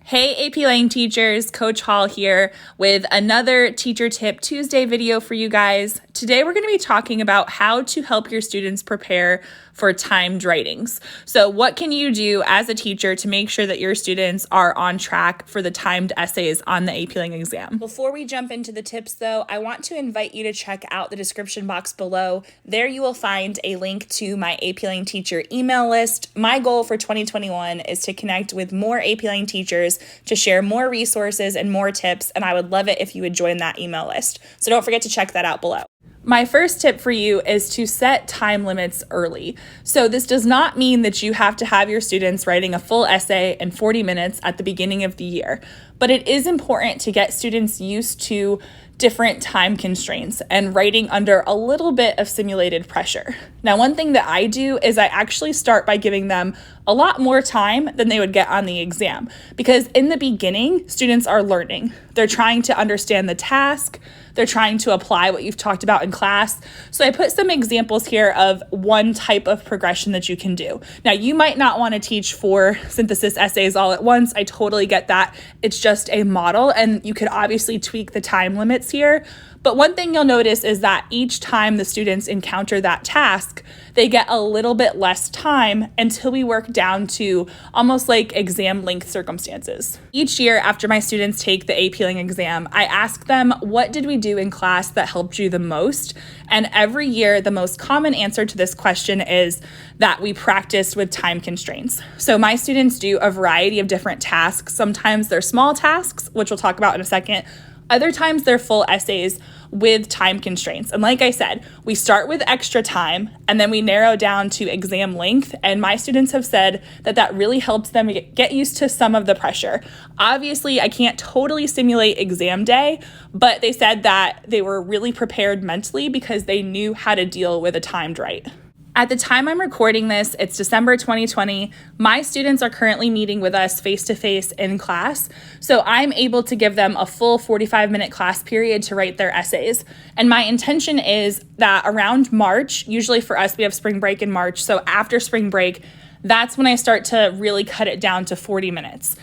Hey AP Lang teachers, Coach Hall here with another Teacher Tip Tuesday video for you guys. Today we're going to be talking about how to help your students prepare for timed writings. So what can you do as a teacher to make sure that your students are on track for the timed essays on the AP Lang exam? Before we jump into the tips though, I want to invite you to check out the description box below. There you will find a link to my AP Lang teacher email list. My goal for 2021 is to connect with more AP Lang teachers to share more resources and more tips, and I would love it if you would join that email list. So don't forget to check that out below. My first tip for you is to set time limits early. So this does not mean that you have to have your students writing a full essay in 40 minutes at the beginning of the year, but it is important to get students used to different time constraints and writing under a little bit of simulated pressure. Now, one thing that I do is I actually start by giving them a lot more time than they would get on the exam, because in the beginning, students are learning. They're trying to understand the task. They're trying to apply what you've talked about in class. So I put some examples here of one type of progression that you can do. Now, you might not want to teach 4 synthesis essays all at once. I totally get that. It's just a model, and you could obviously tweak the time limits here. But one thing you'll notice is that each time the students encounter that task, they get a little bit less time until we work down to almost like exam length circumstances. Each year after my students take the AP Lang exam, I ask them, what did we do in class that helped you the most? And every year, the most common answer to this question is that we practiced with time constraints. So my students do a variety of different tasks. Sometimes they're small tasks, which we'll talk about in a second. Other times they're full essays with time constraints. And like I said, we start with extra time and then we narrow down to exam length. And my students have said that that really helps them get used to some of the pressure. Obviously, I can't totally simulate exam day, but they said that they were really prepared mentally because they knew how to deal with a timed write. At the time I'm recording this, it's December 2020. My students are currently meeting with us face-to-face in class, so I'm able to give them a full 45-minute class period to write their essays. And my intention is that around March, usually for us we have spring break in March, so after spring break, that's when I start to really cut it down to 40 minutes.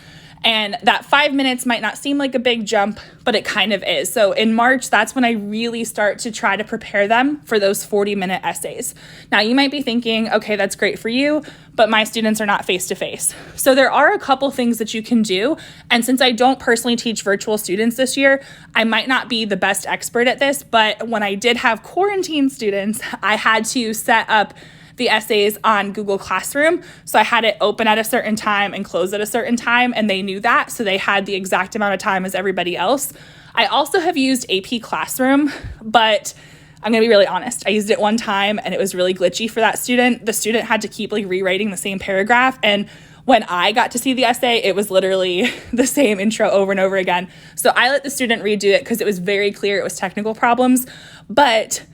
And that 5 minutes might not seem like a big jump, but it kind of is. So in March, that's when I really start to try to prepare them for those 40-minute essays. Now, you might be thinking, okay, that's great for you, but my students are not face-to-face. So there are a couple things that you can do. And since I don't personally teach virtual students this year, I might not be the best expert at this, but when I did have quarantine students, I had to set up the essays on Google Classroom. So I had it open at a certain time and close at a certain time, and they knew that. So they had the exact amount of time as everybody else. I also have used AP Classroom, but I'm gonna be really honest. I used it one time and it was really glitchy for that student. The student had to keep rewriting the same paragraph. And when I got to see the essay, it was literally the same intro over and over again. So I let the student redo it because it was very clear it was technical problems. But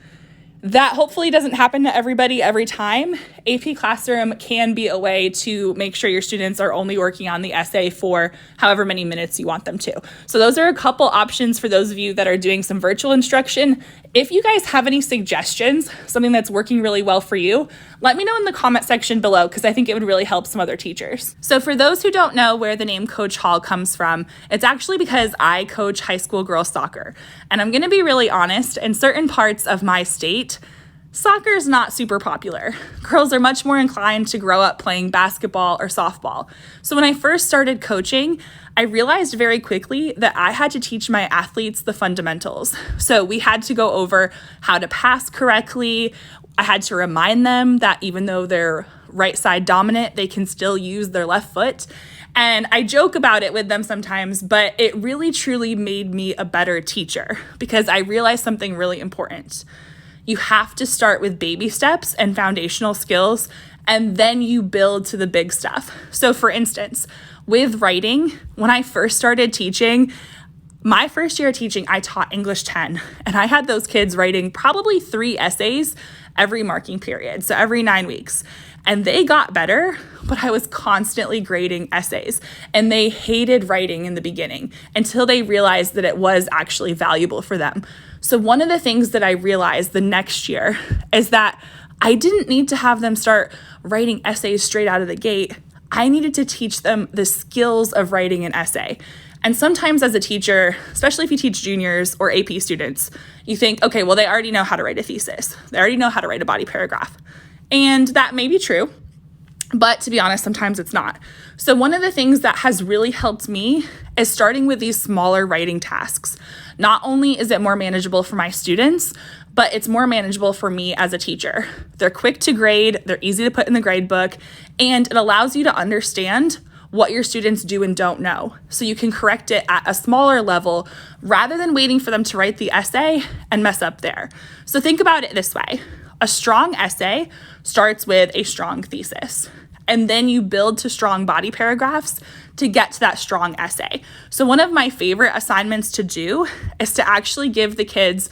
that hopefully doesn't happen to everybody every time. AP Classroom can be a way to make sure your students are only working on the essay for however many minutes you want them to. So those are a couple options for those of you that are doing some virtual instruction. If you guys have any suggestions, something that's working really well for you, let me know in the comment section below because I think it would really help some other teachers. So for those who don't know where the name Coach Hall comes from, it's actually because I coach high school girls soccer. And I'm gonna be really honest, in certain parts of my state, soccer is not super popular. Girls are much more inclined to grow up playing basketball or softball. So when I first started coaching, I realized very quickly that I had to teach my athletes the fundamentals. So we had to go over how to pass correctly. I had to remind them that even though they're right side dominant, they can still use their left foot. And I joke about it with them sometimes, but it really truly made me a better teacher because I realized something really important. You have to start with baby steps and foundational skills, and then you build to the big stuff. So for instance, with writing, when I first started teaching, my first year of teaching, I taught English 10, and I had those kids writing probably 3 essays every marking period, so every 9 weeks. And they got better, but I was constantly grading essays, and they hated writing in the beginning until they realized that it was actually valuable for them. So one of the things that I realized the next year is that I didn't need to have them start writing essays straight out of the gate. I needed to teach them the skills of writing an essay. And sometimes as a teacher, especially if you teach juniors or AP students, you think, okay, well, they already know how to write a thesis. They already know how to write a body paragraph. And that may be true, but to be honest, sometimes it's not. So one of the things that has really helped me is starting with these smaller writing tasks. Not only is it more manageable for my students, but it's more manageable for me as a teacher. They're quick to grade, they're easy to put in the grade book, and it allows you to understand what your students do and don't know. So you can correct it at a smaller level rather than waiting for them to write the essay and mess up there. So think about it this way. A strong essay starts with a strong thesis, and then you build to strong body paragraphs to get to that strong essay. So one of my favorite assignments to do is to actually give the kids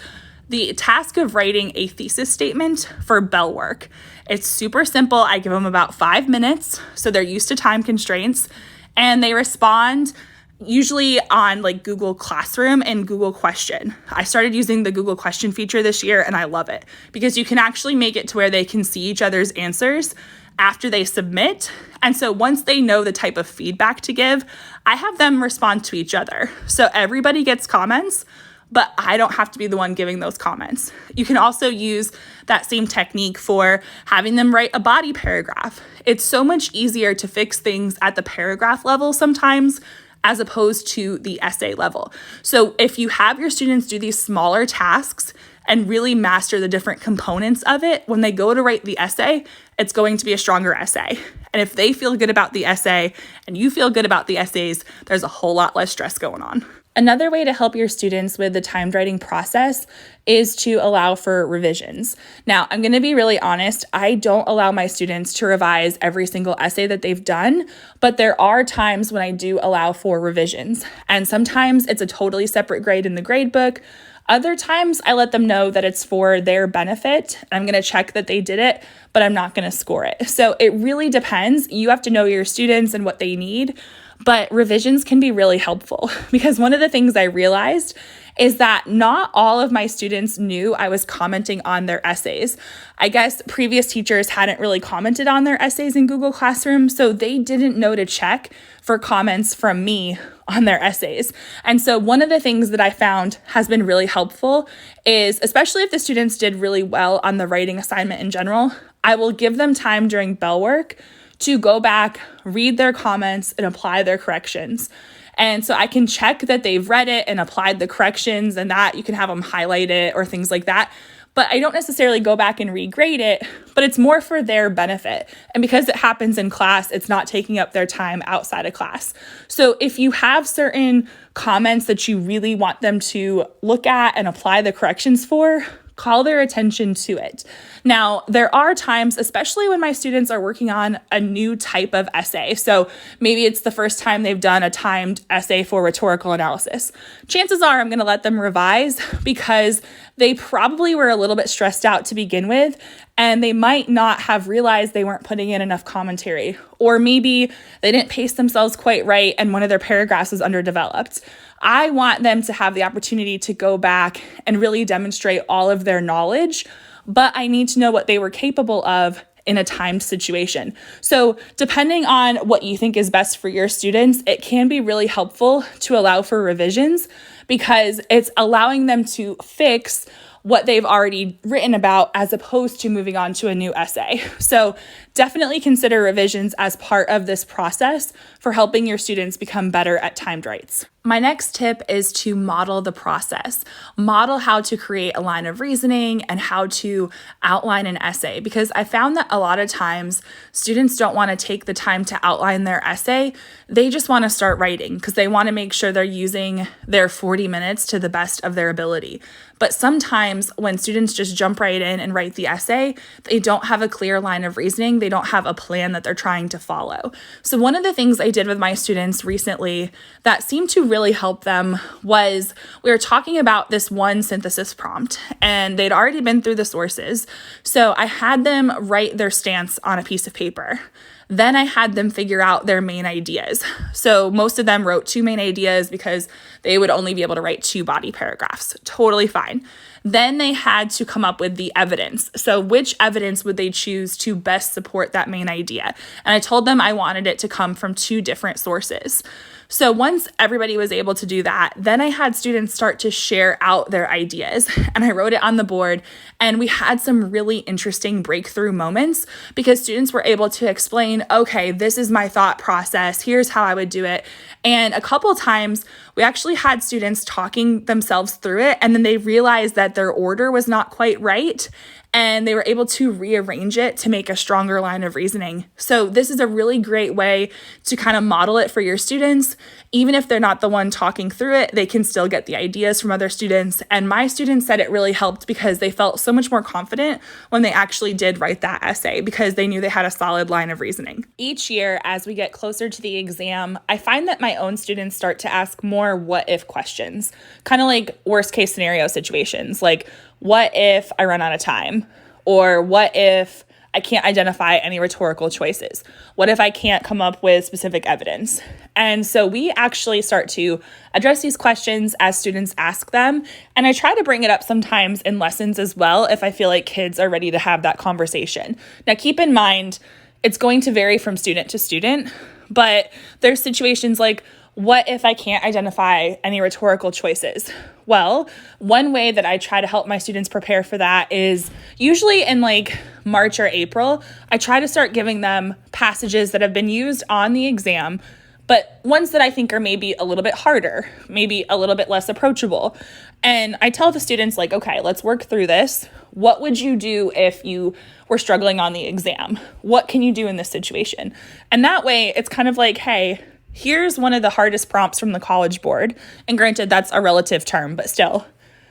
the task of writing a thesis statement for bell work. It's super simple. I give them about 5 minutes, so they're used to time constraints, and they respond usually on like Google Classroom and Google Question. I started using the Google Question feature this year, and I love it because you can actually make it to where they can see each other's answers after they submit. And so once they know the type of feedback to give, I have them respond to each other. So everybody gets comments, but I don't have to be the one giving those comments. You can also use that same technique for having them write a body paragraph. It's so much easier to fix things at the paragraph level sometimes as opposed to the essay level. So if you have your students do these smaller tasks and really master the different components of it, when they go to write the essay, it's going to be a stronger essay. And if they feel good about the essay and you feel good about the essays, there's a whole lot less stress going on. Another way to help your students with the timed writing process is to allow for revisions. Now, I'm going to be really honest. I don't allow my students to revise every single essay that they've done, but there are times when I do allow for revisions. And sometimes it's a totally separate grade in the grade book. Other times I let them know that it's for their benefit. I'm going to check that they did it, but I'm not going to score it. So it really depends. You have to know your students and what they need. But revisions can be really helpful because one of the things I realized is that not all of my students knew I was commenting on their essays. I guess previous teachers hadn't really commented on their essays in Google Classroom, so they didn't know to check for comments from me on their essays. And so one of the things that I found has been really helpful is, especially if the students did really well on the writing assignment in general, I will give them time during bell work to go back, read their comments, and apply their corrections. And so I can check that they've read it and applied the corrections, and that you can have them highlight it or things like that. But I don't necessarily go back and regrade it, but it's more for their benefit. And because it happens in class, it's not taking up their time outside of class. So if you have certain comments that you really want them to look at and apply the corrections for, call their attention to it. Now, there are times, especially when my students are working on a new type of essay. So maybe it's the first time they've done a timed essay for rhetorical analysis. Chances are I'm going to let them revise because they probably were a little bit stressed out to begin with, and they might not have realized they weren't putting in enough commentary. Or maybe they didn't pace themselves quite right and one of their paragraphs was underdeveloped. I want them to have the opportunity to go back and really demonstrate all of their knowledge, but I need to know what they were capable of in a timed situation. So depending on what you think is best for your students, it can be really helpful to allow for revisions because it's allowing them to fix what they've already written about as opposed to moving on to a new essay. So definitely consider revisions as part of this process for helping your students become better at timed writes. My next tip is to model the process. Model how to create a line of reasoning and how to outline an essay, because I found that a lot of times students don't want to take the time to outline their essay. They just want to start writing because they want to make sure they're using their 40 minutes to the best of their ability. But sometimes when students just jump right in and write the essay, they don't have a clear line of reasoning. They don't have a plan that they're trying to follow. So one of the things I did with my students recently that seemed to really help them was we were talking about this one synthesis prompt, and they'd already been through the sources. So I had them write their stance on a piece of paper. Then I had them figure out their main ideas. So most of them wrote 2 main ideas because they would only be able to write 2 body paragraphs. Totally fine. Then they had to come up with the evidence. So which evidence would they choose to best support that main idea? And I told them I wanted it to come from 2 different sources. So once everybody was able to do that, then I had students start to share out their ideas, and I wrote it on the board, and we had some really interesting breakthrough moments because students were able to explain, okay, this is my thought process, here's how I would do it. And a couple times we actually had students talking themselves through it, and then they realized that their order was not quite right, and they were able to rearrange it to make a stronger line of reasoning. So this is a really great way to kind of model it for your students. Even if they're not the one talking through it, they can still get the ideas from other students. And my students said it really helped because they felt so much more confident when they actually did write that essay because they knew they had a solid line of reasoning. Each year, as we get closer to the exam, I find that my own students start to ask more what if questions, kind of like worst case scenario situations, like what if I run out of time? Or what if I can't identify any rhetorical choices? What if I can't come up with specific evidence? And so we actually start to address these questions as students ask them. And I try to bring it up sometimes in lessons as well if I feel like kids are ready to have that conversation. Now, keep in mind, it's going to vary from student to student, but there's situations like, what if I can't identify any rhetorical choices? Well, one way that I try to help my students prepare for that is usually in like March or April, I try to start giving them passages that have been used on the exam, but ones that I think are maybe a little bit harder, maybe a little bit less approachable. And I tell the students like, okay, let's work through this. What would you do if you were struggling on the exam? What can you do in this situation? And that way it's kind of like, hey, here's one of the hardest prompts from the College Board. And granted, that's a relative term, but still.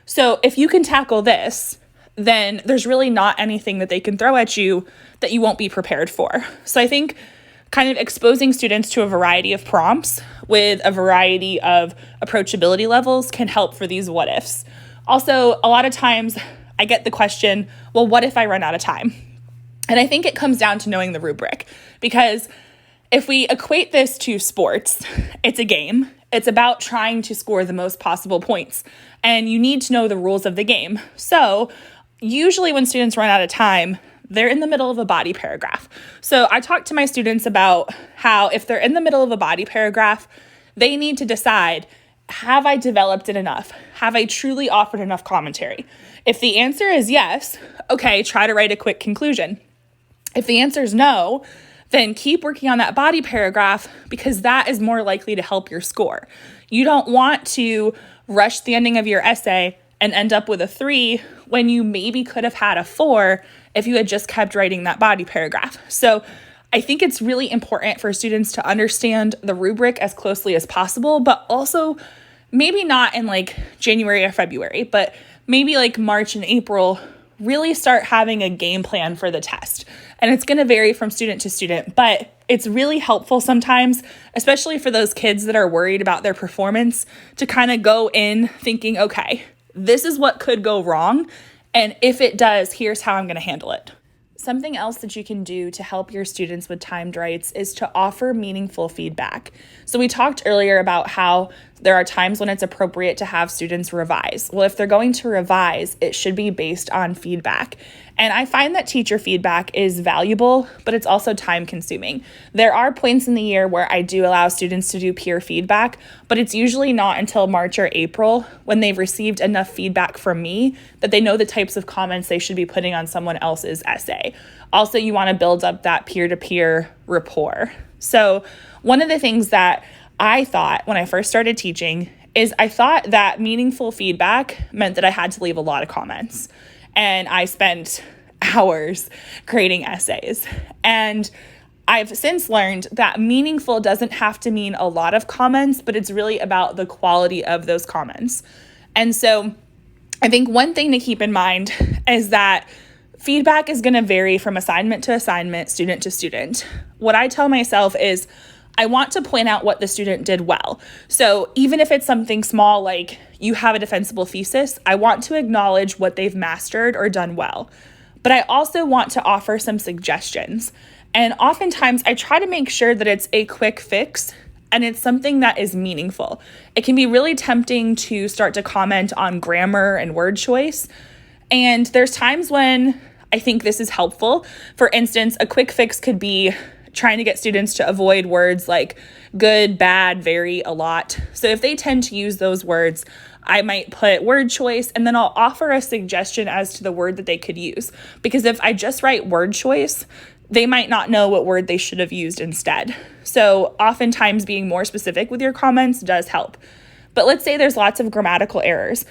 So if you can tackle this, then there's really not anything that they can throw at you that you won't be prepared for. So I think kind of exposing students to a variety of prompts with a variety of approachability levels can help for these what ifs. Also, a lot of times I get the question, well, what if I run out of time? And I think it comes down to knowing the rubric, because if we equate this to sports, it's a game. It's about trying to score the most possible points, and you need to know the rules of the game. So usually when students run out of time, they're in the middle of a body paragraph. So I talk to my students about how if they're in the middle of a body paragraph, they need to decide, have I developed it enough? Have I truly offered enough commentary? If the answer is yes, okay, try to write a quick conclusion. If the answer is no, then keep working on that body paragraph because that is more likely to help your score. You don't want to rush the ending of your essay and end up with a 3 when you maybe could have had a 4 if you had just kept writing that body paragraph. So I think it's really important for students to understand the rubric as closely as possible, but also maybe not in like January or February, but maybe like March and April, really start having a game plan for the test. And it's going to vary from student to student, but it's really helpful sometimes, especially for those kids that are worried about their performance, to kind of go in thinking, okay, this is what could go wrong. And if it does, here's how I'm going to handle it. Something else that you can do to help your students with timed writes is to offer meaningful feedback. So we talked earlier about how there are times when it's appropriate to have students revise. Well, if they're going to revise, it should be based on feedback. And I find that teacher feedback is valuable, but it's also time consuming. There are points in the year where I do allow students to do peer feedback, but it's usually not until March or April when they've received enough feedback from me that they know the types of comments they should be putting on someone else's essay. Also, you want to build up that peer-to-peer rapport. So one of the things that I thought when I first started teaching is I thought that meaningful feedback meant that I had to leave a lot of comments. And I spent hours creating essays. And I've since learned that meaningful doesn't have to mean a lot of comments, but it's really about the quality of those comments. And so I think one thing to keep in mind is that feedback is going to vary from assignment to assignment, student to student. What I tell myself is I want to point out what the student did well. So even if it's something small like you have a defensible thesis, I want to acknowledge what they've mastered or done well. But I also want to offer some suggestions. And oftentimes I try to make sure that it's a quick fix and it's something that is meaningful. It can be really tempting to start to comment on grammar and word choice. And there's times when I think this is helpful. For instance, a quick fix could be trying to get students to avoid words like good, bad, very, a lot. So if they tend to use those words, I might put word choice and then I'll offer a suggestion as to the word that they could use. Because if I just write word choice, they might not know what word they should have used instead. So oftentimes being more specific with your comments does help. But let's say there's lots of grammatical errors.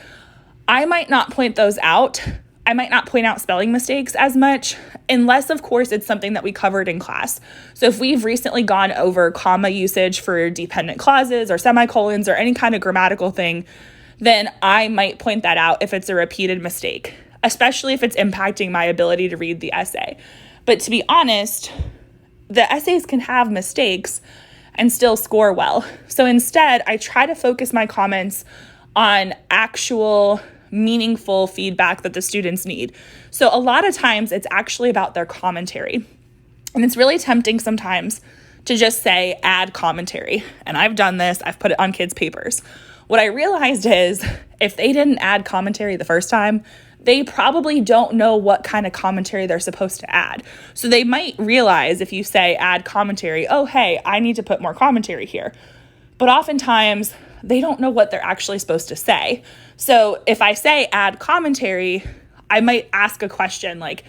I might not point those out. I might not point out spelling mistakes as much, unless, of course, it's something that we covered in class. So if we've recently gone over comma usage for dependent clauses or semicolons or any kind of grammatical thing, then I might point that out if it's a repeated mistake, especially if it's impacting my ability to read the essay. But to be honest, the essays can have mistakes and still score well. So instead, I try to focus my comments on actual meaningful feedback that the students need. So a lot of times it's actually about their commentary. And it's really tempting sometimes to just say, add commentary. And I've done this, I've put it on kids' papers. What I realized is if they didn't add commentary the first time, they probably don't know what kind of commentary they're supposed to add. So they might realize if you say add commentary, oh, hey, I need to put more commentary here. But oftentimes they don't know what they're actually supposed to say. So if I say add commentary, I might ask a question like,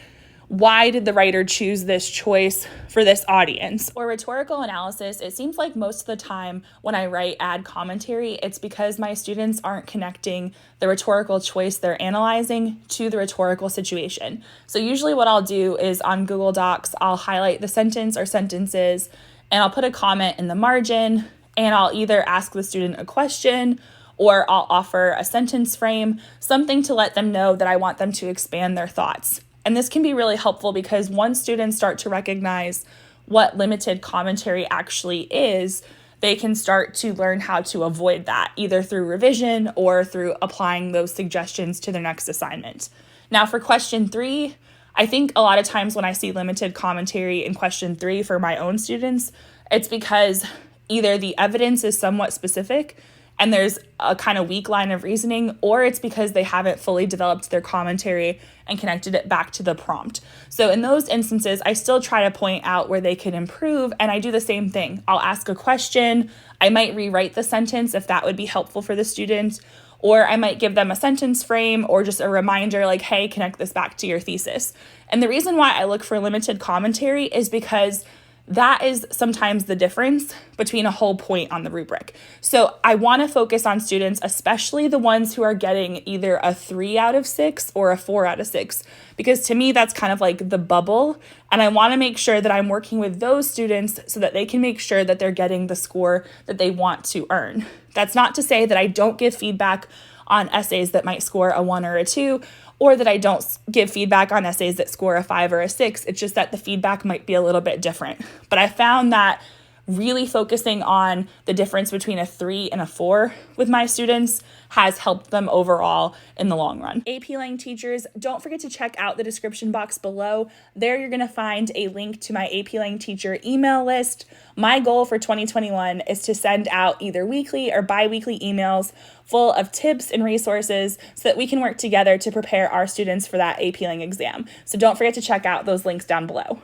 why did the writer choose this choice for this audience? For rhetorical analysis, it seems like most of the time when I write add commentary, it's because my students aren't connecting the rhetorical choice they're analyzing to the rhetorical situation. So usually what I'll do is on Google Docs, I'll highlight the sentence or sentences, and I'll put a comment in the margin, and I'll either ask the student a question or I'll offer a sentence frame, something to let them know that I want them to expand their thoughts. And this can be really helpful because once students start to recognize what limited commentary actually is, they can start to learn how to avoid that, either through revision or through applying those suggestions to their next assignment. Now for question 3, I think a lot of times when I see limited commentary in question 3 for my own students, it's because either the evidence is somewhat specific and there's a kind of weak line of reasoning, or it's because they haven't fully developed their commentary and connected it back to the prompt. So in those instances, I still try to point out where they can improve, and I do the same thing. I'll ask a question, I might rewrite the sentence if that would be helpful for the student, or I might give them a sentence frame or just a reminder like, hey, connect this back to your thesis. And the reason why I look for limited commentary is because that is sometimes the difference between a whole point on the rubric. So I want to focus on students, especially the ones who are getting either a 3 out of 6 or a 4 out of 6, because to me, that's kind of like the bubble. And I want to make sure that I'm working with those students so that they can make sure that they're getting the score that they want to earn. That's not to say that I don't give feedback on essays that might score a 1 or a 2, or that I don't give feedback on essays that score a 5 or a 6. It's just that the feedback might be a little bit different. But I found that really focusing on the difference between a 3 and a 4 with my students has helped them overall in the long run. AP Lang teachers, don't forget to check out the description box below. There you're going to find a link to my AP Lang teacher email list. My goal for 2021 is to send out either weekly or bi-weekly emails full of tips and resources so that we can work together to prepare our students for that AP Lang exam. So don't forget to check out those links down below.